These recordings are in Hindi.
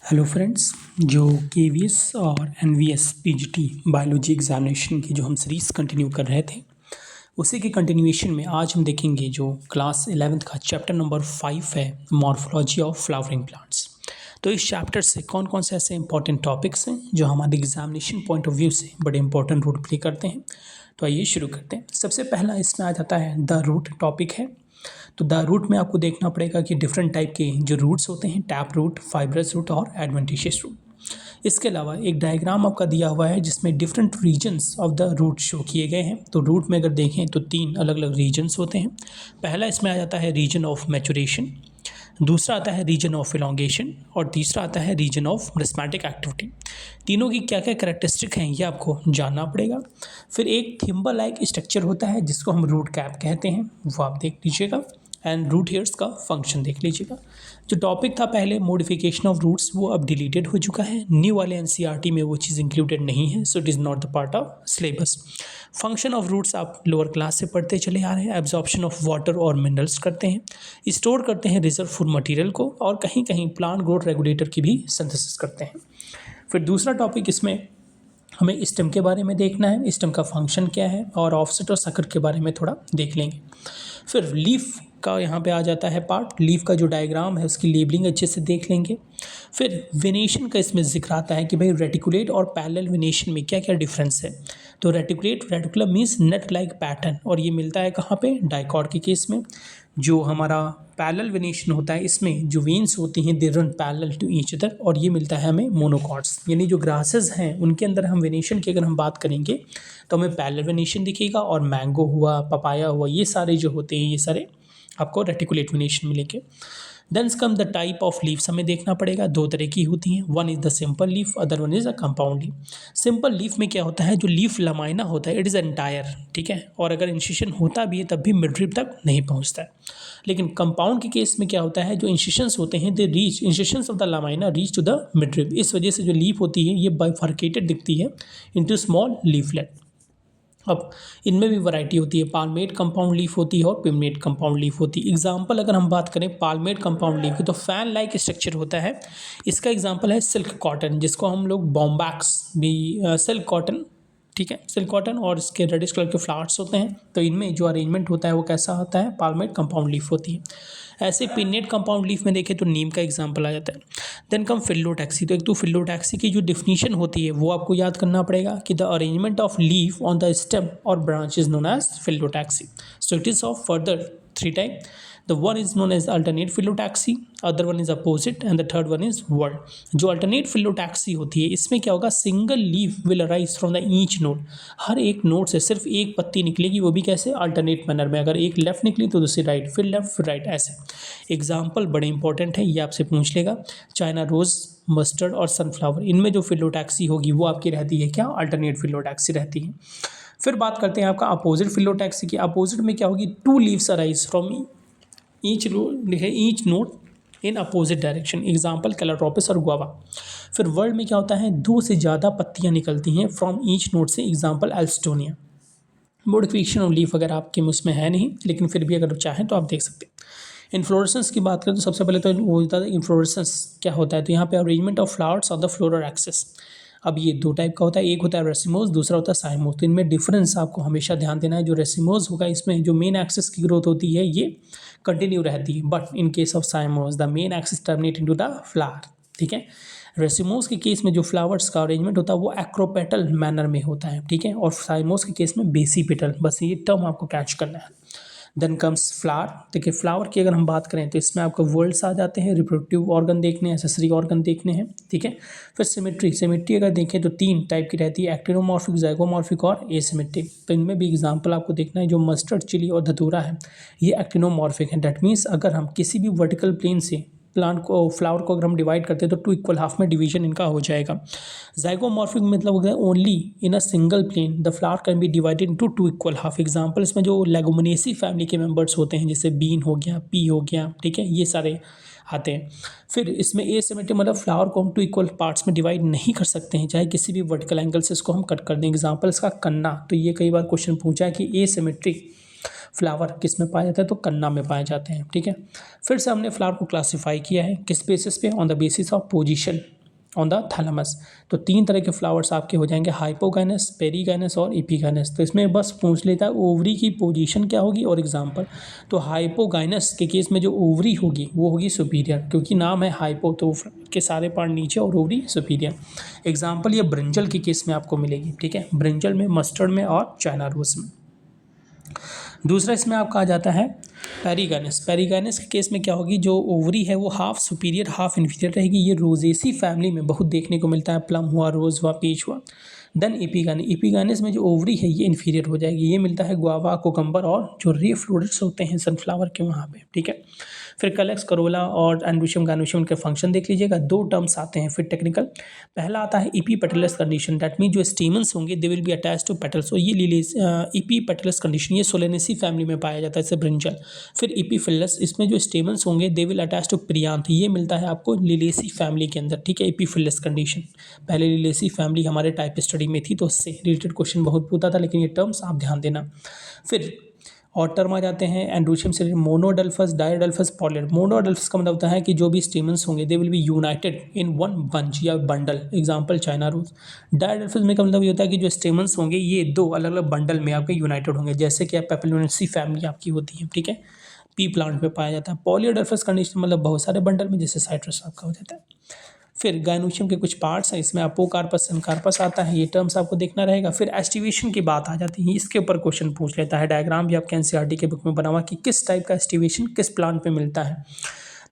Hello friends. जो केवीएस और एनवीएस पीजीटी बायोलॉजी एग्जामिनेशन की जो हम सीरीज़ कंटिन्यू कर रहे थे, उसी के कंटिन्यूएशन में आज हम देखेंगे जो क्लास 11th का चैप्टर नंबर 5 है, मॉर्फोलॉजी ऑफ फ्लावरिंग प्लांट्स। तो इस चैप्टर से कौन कौन से ऐसे इंपॉर्टेंट टॉपिक्स हैं जो हमारे एग्जामिनेशन पॉइंट ऑफ व्यू से बड़े इंपॉर्टेंट रोल प्ले करते हैं। तो आइए शुरू करते हैं। सबसे पहला इसमें आ जाता है द रूट टॉपिक है। तो द रूट में आपको देखना पड़ेगा कि डिफरेंट टाइप के जो रूट्स होते हैं, टैप रूट, फाइब्रस रूट और एडवेंटिशियस रूट। इसके अलावा एक डायग्राम आपका दिया हुआ है जिसमें different regions of the root show किए गए हैं। तो रूट में अगर देखें तो 3 अलग अलग रीजन्स होते हैं। पहला इसमें आ जाता है रीजन ऑफ मैचुरेशन, दूसरा आता है रीजन ऑफ इलॉन्गेशन और तीसरा आता है रीजन ऑफ मेरिस्टेमेटिक एक्टिविटी। तीनों की क्या क्या कैरेक्टरिस्टिक हैं ये आपको जानना पड़ेगा। फिर एक थिम्बल लाइक स्ट्रक्चर होता है जिसको हम रूट कैप कहते हैं, वो आप देख लीजिएगा। एंड रूट हेयर्स का फंक्शन देख लीजिएगा। जो टॉपिक था पहले मॉडिफिकेशन ऑफ रूट्स, वो अब डिलीटेड हो चुका है। न्यू वाले एनसीईआरटी में वो चीज़ इंक्लूडेड नहीं है, so it is not the part of syllabus. Function of roots आप लोअर क्लास से पढ़ते चले आ रहे हैं। एब्जॉर्प्शन ऑफ वाटर और मिनरल्स करते हैं, स्टोर करते हैं रिजर्व फूड मटेरियल को, और कहीं कहीं प्लांट ग्रोथ रेगुलेटर की भी सिंथेसिस करते हैं। फिर दूसरा टॉपिक इसमें हमें स्टेम के बारे में देखना है, स्टेम का फंक्शन क्या है, और ऑफसेट और सकर के बारे में थोड़ा देख लेंगे। फिर लीफ का यहाँ पे आ जाता है पार्ट, लीफ का जो डायग्राम है उसकी लेबलिंग अच्छे से देख लेंगे। फिर वेनेशन का इसमें जिक्र आता है कि भाई रेटिकुलेट और पैरेलल वेनेशन में क्या क्या डिफरेंस है। तो reticular means net like pattern, और ये मिलता है कहाँ पे, डाइकॉट के केस में। जो हमारा पैरेलल वेनेशन होता है इसमें जो वेन्स होती हैं they run parallel to each other, और ये मिलता है हमें मोनोकॉट्स। यानी जो ग्रासेस हैं उनके अंदर हम वेनेशन की अगर हम बात करेंगे तो हमें पैरेलल वेनेशन दिखेगा, और मैंगो हुआ, पपाया हुआ, ये सारे जो होते हैं ये सारे आपको रेटिकुलेट वेनेशन मिलेंगे। Then come the type of leaves हमें देखना पड़ेगा। 2 तरह की होती हैं, one is the simple leaf, other one is a compound leaf. Simple leaf में क्या होता है, जो लीफ लमाइना होता है इट इज़ एंटायर, ठीक है, और अगर इंसिशन होता भी है तब भी मिडरिब तक नहीं पहुंचता है। लेकिन कंपाउंड के केस में क्या होता है, जो इंसिशंस होते हैं they reach incisions of the lamina reach to the midrib. इस वजह से जो लीफ होती है ये बाइफर्केटेड दिखती है इनटू स्मॉल लीफलेट। अब इनमें भी वैरायटी होती है, पाल्मेट कंपाउंड लीफ होती है और पिमनेट कंपाउंड लीफ होती है। एग्जाम्पल अगर हम बात करें पाल्मेट कंपाउंड लीफ की तो फैन लाइक स्ट्रक्चर होता है। इसका एग्जाम्पल है सिल्क कॉटन, जिसको हम लोग बॉम्बैक्स भी सिल्क कॉटन, ठीक है, सिल्क कॉटन, और इसके रेडिश कलर के फ्लावर्स होते हैं। तो इनमें जो अरेंजमेंट होता है वो कैसा होता है, पाल्मेट कंपाउंड लीफ होती है। ऐसे पिन्नेट कंपाउंड लीफ में देखें तो नीम का एग्जाम्पल आ जाता है। Then come phyllotaxy. तो एक तो फिल्लोटैक्सी की जो डिफिनीशन होती है वो आपको याद करना पड़ेगा कि the arrangement of leaf on the stem और branch is known as phyllotaxy. So it is of further 3 type. The one is known as alternate phyllotaxy, other one is opposite, and the third one is word. जो alternate phyllotaxy होती है इसमें क्या होगा, single leaf will arise from the each node. हर एक नोड से सिर्फ एक पत्ती निकलेगी, वो भी कैसे, अल्टरनेट मैनर में। अगर एक लेफ्ट निकली तो दूसरी राइट, फिर लेफ्ट फिर राइट, ऐसे। एग्जाम्पल बड़े इंपॉर्टेंट है, ये आपसे पूछ लेगा। चाइना रोज, मस्टर्ड और सनफ्लावर, इनमें जो फिलोटैक्सी होगी वो आपकी रहती है क्या, अल्टरनेट फिलोटैक्सी रहती है। फिर बात करते हैं आपका अपोजिट फिलोटैक्सी की। अपोजिट में क्या होगी, 2 लीव्स अराइज फ्रॉम ईच लिखे each node in opposite direction. Example Calotropis और गुआवा। फिर वर्ल्ड में क्या होता है, 2 से ज़्यादा पत्तियाँ निकलती हैं फ्रॉम ईच नोड से। Example Alstonia. Modification of leaf अगर आपके उसमें है नहीं, लेकिन फिर भी अगर चाहें तो आप देख सकते हैं। इन्फ्लोरेसेंस की बात करें तो सबसे पहले तो वो होता है इन्फ्लोरेसेंस क्या होता है, तो यहाँ पे arrangement of flowers of the floral axis. अब ये 2 टाइप का होता है, एक होता है रेसिमोस, दूसरा होता है साइमोस। तो इनमें डिफरेंस आपको हमेशा ध्यान देना है। जो रेसिमोस होगा इसमें जो मेन एक्सिस की ग्रोथ होती है ये कंटिन्यू रहती है, but in case of साइमोस the main axis terminate into the flower, ठीक है। रेसिमोस के केस में जो फ्लावर्स का अरेंजमेंट होता है वो एक्रोपेटल मैनर में होता है, ठीक है, और साइमोस के केस में बेसिपेटल। बस ये टर्म आपको कैच करना है। Then comes flower. देखिए फ्लावर की अगर हम बात करें तो इसमें आपको वर्ल्ड्स आ जाते हैं, रिप्रोडक्टिव ऑर्गन देखने हैं, एक्सेसरी ऑर्गन देखने हैं, ठीक है। फिर सिमेट्री अगर देखें तो 3 टाइप की रहती है, एक्टिनोमॉर्फिक, जाइगोमॉर्फिक और एसिमेट्रिक। तो इनमें भी एग्जांपल आपको देखना है। जो मस्टर्ड, चिली और धतूरा है ये एक्टिनोमॉर्फिक है। डेट मीन्स अगर हम किसी भी वर्टिकल प्लेन से प्लांट को, फ्लावर को अगर हम डिवाइड करते हैं तो 2 इक्वल हाफ में डिवीजन इनका हो जाएगा। जाइगोमॉर्फिक मतलब होगा only in a single plane the flower can be divided into 2 equal half. Example इसमें जो लेगुमिनेसी फैमिली के मेंबर्स होते हैं जैसे बीन हो गया, पी हो गया, ठीक है, ये सारे आते हैं। फिर इसमें एसिमेट्रिक मतलब फ्लावर को हम 2 इक्वल पार्ट्स में डिवाइड नहीं कर सकते हैं, चाहे किसी भी वर्टिकल एंगल से इसको हम कट कर दें। एग्जांपल इसका कन्ना। तो ये कई बार क्वेश्चन पूछा है कि एसिमेट्रिक फ्लावर किस में पाया जाता है, तो कन्ना में पाए जाते हैं, ठीक है। फिर से हमने फ्लावर को क्लासीफाई किया है किस बेसिस पे, on the basis of position, on the thalamus. तो 3 तरह के फ्लावर्स आपके हो जाएंगे, हाइपोगाइनस, पेरीगाइनस और एपिगाइनस। तो इसमें बस पूछ लेता है ओवरी की पोजीशन क्या होगी और एग्जाम्पल। तो हाइपोगाइनस के केस में जो ओवरी होगी वो होगी सुपीरियर, क्योंकि नाम है हाइपो, तो के सारे पार्ट नीचे और ओवरी सुपीरियर। एग्जाम्पल ये ब्रिंजल के केस में आपको मिलेगी, ठीक है, ब्रिंजल में, मस्टर्ड में और चाइना रोज में। दूसरा इसमें आपका आ जाता है पेरीगाइनस। पेरीगाइनस के केस में क्या होगी, जो ओवरी है वो हाफ सुपीरियर हाफ इन्फीरियर रहेगी। ये रोजेसी फैमिली में बहुत देखने को मिलता है, प्लम हुआ, रोज हुआ, पीच हुआ। देन एपिगाइनस, एपिगाइनस में जो ओवरी है ये इन्फीरियर हो जाएगी। ये मिलता है गुआवा, कोकम्बर और जो रीफ्लोरेट्स होते हैं सनफ्लावर के वहाँ पे, ठीक है। फिर कलेक्स, करोला और एंड्रोशियम गार्निशियम के फंक्शन देख लीजिएगा। 2 टर्म्स आते हैं फिर टेक्निकल। पहला आता है epipetalous condition, that mean जो स्टेमन्स होंगे they will be attach to petals. और ये लिलीज इपी पेटलस कंडीशन ये सोलेनेसी फैमिली में पाया जाता है, जैसे ब्रिंजल। फिर इपी फिलस, इसमें जो स्टेमन्स होंगे दे विल अटैच टू प्रियांथ, ये मिलता है आपको लिलेसी फैमिली के अंदर, ठीक है। इपी फिलस कंडीशन, पहले लिलेसी फैमिली हमारे टाइप स्टडी में थी तो उससे रिलेटेड क्वेश्चन बहुत पूछता था, लेकिन ये टर्म्स आप ध्यान देना। फिर और टर्म आ जाते हैं एंड्रोशियम से मोनोडल्फस, डायोडल्फस, पॉलियर। मोनोडल्फस का मतलब होता है कि जो भी स्टेमन्स होंगे they will be united in one bunch या बंडल, एग्जांपल चाइना रोज। डायोडल्फस में का मतलब ये होता है कि जो स्टेमन्स होंगे ये 2 अलग अलग बंडल में आपके यूनाइटेड होंगे, जैसे कि पेपिलोनेसी फैमिली आपकी होती है, ठीक है, पी प्लांट में पाया जाता है। पॉलियोडल्फस कंडीशन मतलब बहुत सारे बंडल में, जैसे साइट्रस आपका हो जाता है। फिर गायनोशियम के कुछ पार्ट्स हैं, इसमें अपोकार्पस, सनकार्पस आता है, ये टर्म्स आपको देखना रहेगा। फिर एस्टिवेशन की बात आ जाती है, इसके ऊपर क्वेश्चन पूछ लेता है। डायग्राम भी आपके एनसीईआरटी के बुक में बना हुआ कि किस टाइप का एस्टिवेशन किस प्लांट पे मिलता है।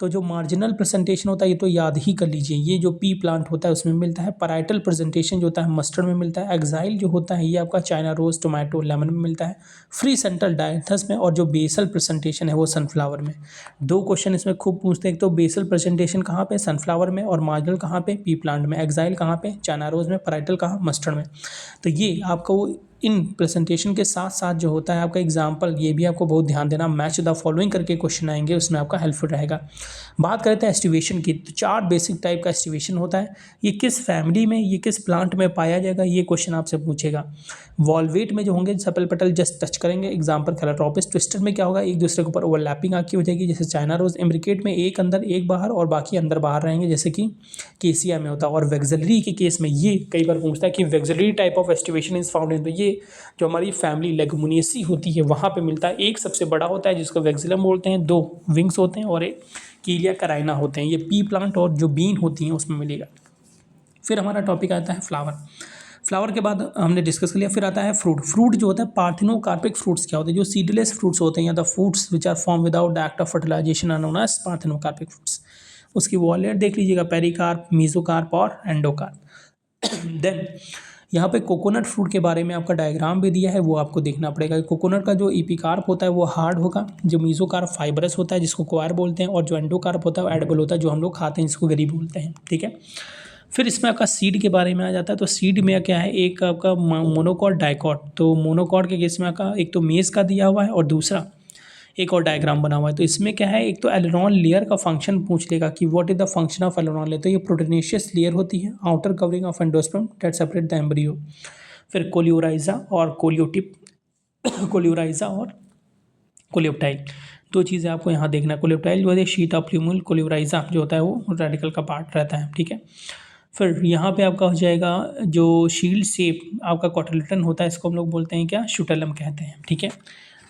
तो जो मार्जिनल प्रेजेंटेशन होता है ये तो याद ही कर लीजिए, ये जो पी प्लांट होता है उसमें मिलता है। पैराइटल प्रेजेंटेशन जो होता है मस्टर्ड में मिलता है। एक्साइल जो होता है ये आपका चाइना रोज, टोमेटो, लेमन में मिलता है। फ्री सेंट्रल डायंथस में, और जो बेसल प्रेजेंटेशन है वो सनफ्लावर में। 2 क्वेश्चन इसमें खूब पूछते हैं, एक तो बेसल प्रेजेंटेशन कहाँ पे, सनफ्लावर में, और मार्जिनल कहाँ पे, पी प्लांट में। एक्साइल कहाँ पे, चाइना रोज में। पैराइटल कहाँ, मस्टर्ड में। तो ये आपको इन प्रेजेंटेशन के साथ साथ जो होता है आपका एग्जाम्पल, ये भी आपको बहुत ध्यान देना। मैच द फॉलोइंग करके क्वेश्चन आएंगे, उसमें आपका हेल्पफुल रहेगा। बात करते हैं एस्टिवेशन की, तो 4 बेसिक टाइप का एस्टिवेशन होता है। ये किस फैमिली में, ये किस प्लांट में पाया जाएगा, ये क्वेश्चन आपसे पूछेगा। वॉल्वेट में जो होंगे सपल पटल जस्ट टच करेंगे, एग्जाम्पल कैलेट्रोपिस। ट्विस्टर में क्या होगा, एक दूसरे के ऊपर ओवरलैपिंग आकी हो जाएगी, जैसे चाइना रोज। इम्ब्रिकेट में एक अंदर एक बाहर और बाकी अंदर बाहर रहेंगे, जैसे कि केसिया में होता है। और वेक्सिलरी के केस में ये कई बार पूछता है कि vexillary type of aestivation is found in, तो ये जो हमारी फैमिली लेगुमिनेसी होती है वहाँ पे मिलता है। एक सबसे बड़ा होता है जिसको वेक्सिलम बोलते हैं, 2 विंग्स होते हैं और एक कीलिया कराइना होते हैं। ये पी प्लांट और जो बीन होती हैं उसमें मिलेगा। फिर हमारा टॉपिक आता है फ्लावर। फ्लावर के बाद हमने डिस्कस कर लिया। फिर आता है फ्रूट। फ्रूट जो होता है पार्थेनोकार्पिक फ्रूट्स क्या होते हैं, जो सीडलेस फ्रूट्स होते हैं या the fruits which are form without the act of fertilization are known as parthenocarpic fruits. उसकी वॉलेट देख लीजिएगा, पेरिकार्प, मीजोकार्प और एंडोकार्प। देन यहाँ पे कोकोनट फ्रूट के बारे में आपका डायग्राम भी दिया है, वो आपको देखना पड़ेगा। कोकोनट का जो एपिकार्प होता है वो हार्ड होगा, जो मीजोकार्प फाइबरस होता है जिसको कोयर बोलते हैं, और जो एंडोकार्प होता है वो एडिबल होता है, जो हम लोग खाते हैं जिसको गरी बोलते हैं, ठीक है। फिर इसमें आपका सीड के बारे में आ जाता है। तो सीड में क्या है, एक आपका मोनोकॉट, डाइकॉट। तो मोनोकॉट के केस में आपका एक तो मेज का दिया हुआ है और दूसरा एक और डायग्राम बना हुआ है। तो इसमें क्या है, एक तो एलेरॉन लेयर का फंक्शन पूछ लेगा कि what is the function of aileron layer. तो ये प्रोटीनेशियस लेयर होती है, outer covering of endosperm that separate the embryo. फिर कोलियोराइजा और कोलियोटिप, कोलियोराइजा और कोलियोप्टाइल, 2 चीज़ें आपको यहाँ देखना है। कोलियोप्टाइल जो है शीट ऑफ ल्यूमुल, कोलियोराइजा जो होता है वो रेडिकल का पार्ट रहता है, ठीक है। फिर यहाँ पे आपका हो जाएगा जो शील्ड शेप आपका कॉटिलेडन होता है, इसको हम लोग बोलते हैं क्या, शूटेलम कहते हैं, ठीक है।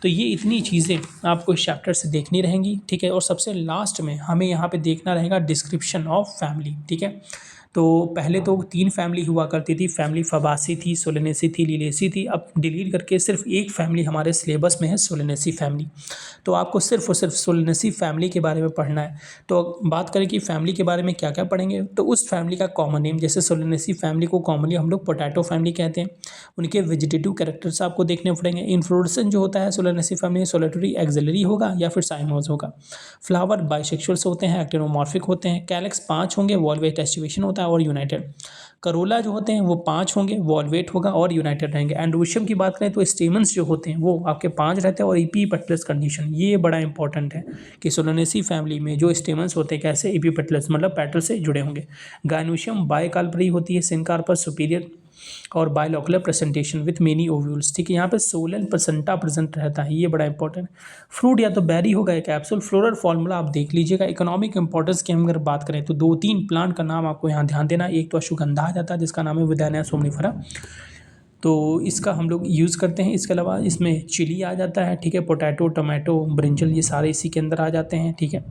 तो ये इतनी चीज़ें आपको इस चैप्टर से देखनी रहेंगी, ठीक है। और सबसे लास्ट में हमें यहाँ पे देखना रहेगा डिस्क्रिप्शन ऑफ फैमिली, ठीक है। तो पहले तो 3 फैमिली हुआ करती थी, फैमिली फबासी थी, सोलेनेसी थी, लिलेसी थी। अब डिलीट करके सिर्फ एक फैमिली हमारे सिलेबस में है, सोलेनेसी फैमिली। तो आपको सिर्फ और सिर्फ सोलेनेसी फैमिली के बारे में पढ़ना है। तो बात करें कि फैमिली के बारे में क्या क्या पढ़ेंगे, तो उस फैमिली का कॉमन नेम, जैसे सोलेनेसी फैमिली को कॉमनली हम लोग पोटैटो फैमिली कहते हैं। उनके वेजिटेटिव कैरेक्टर्स आपको देखने पड़ेंगे। इन्फ्लोरेसेंस जो होता है सोलेनेसी फैमिली, सोलेटरी, एक्सिलरी होगा या फिर साइमोस होगा। फ्लावर बाइसेक्सुअल्स होते हैं, एक्टिनोमॉर्फिक होते हैं। कैलेक्स 5 होंगे, वॉल्वेट एस्टिवेशन होता है और यूनाइटेड। करोला जो होते हैं वो 5 होंगे, वॉल्वेट होगा और यूनाइटेड रहेंगे। एंड्रोशियम की बात करें तो स्टेमन्स जो होते हैं वो आपके 5 रहते हैं और इपी पेटलस कंडीशन, ये बड़ा इंपॉर्टेंट है कि सोलेनेसी फैमिली में जो स्टेमन्स होते हैं कैसे, इपी पेटलस मतलब पेटल से जुड़े होंगे। गायनोशियम बाइकार्परी होती है, सिनकार्पस सुपीरियर, और बायोलॉकुलर प्रेजेंटेशन विथ मेनी ओव्यूल्स, ठीक है। यहाँ पे सोलन प्लेसेंटा प्रेजेंट रहता है, ये बड़ा इंपॉर्टेंट है। फ्रूट या तो बेरी होगा या कैप्सूल। फ्लोरल फॉर्मूला आप देख लीजिएगा। इकोनॉमिक इंपॉर्टेंस की हम अगर बात करें तो 2-3 प्लांट का नाम आपको यहाँ ध्यान देना। एक तो अश्वगंधा आ जाता है जिसका नाम है विदानिया सोमनिफेरा, तो इसका हम लोग यूज़ करते हैं। इसके अलावा इसमें चिली आ जाता है, ठीक है। पोटैटो, टमाटो, ब्रिंजल, ये सारे इसी के अंदर आ जाते हैं, ठीक है।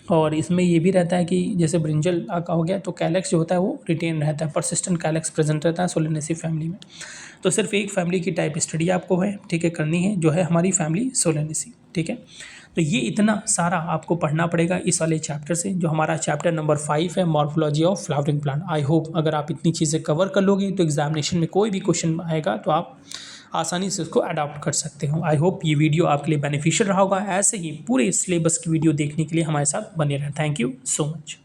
और इसमें ये भी रहता है कि जैसे ब्रिंजल का हो गया तो कैलेक्स जो होता है वो रिटेन रहता है, परसिस्टेंट कैलेक्स प्रेजेंट रहता है सोलेनेसी फैमिली में। तो सिर्फ एक फैमिली की टाइप स्टडी आपको है, ठीक है, करनी है, जो है हमारी फैमिली सोलेनेसी, ठीक है। तो ये इतना सारा आपको पढ़ना पड़ेगा इस वाले चैप्टर से, जो हमारा चैप्टर नंबर 5 है, morphology of flowering plant. I hope अगर आप इतनी चीज़ें कवर कर लोगे तो एग्जामिनेशन में कोई भी क्वेश्चन आएगा तो आप आसानी से उसको अडॉप्ट कर सकते हो। आई होप ये वीडियो आपके लिए बेनिफिशियल रहा होगा। ऐसे ही पूरे सिलेबस की वीडियो देखने के लिए हमारे साथ बने रहें। Thank you so much.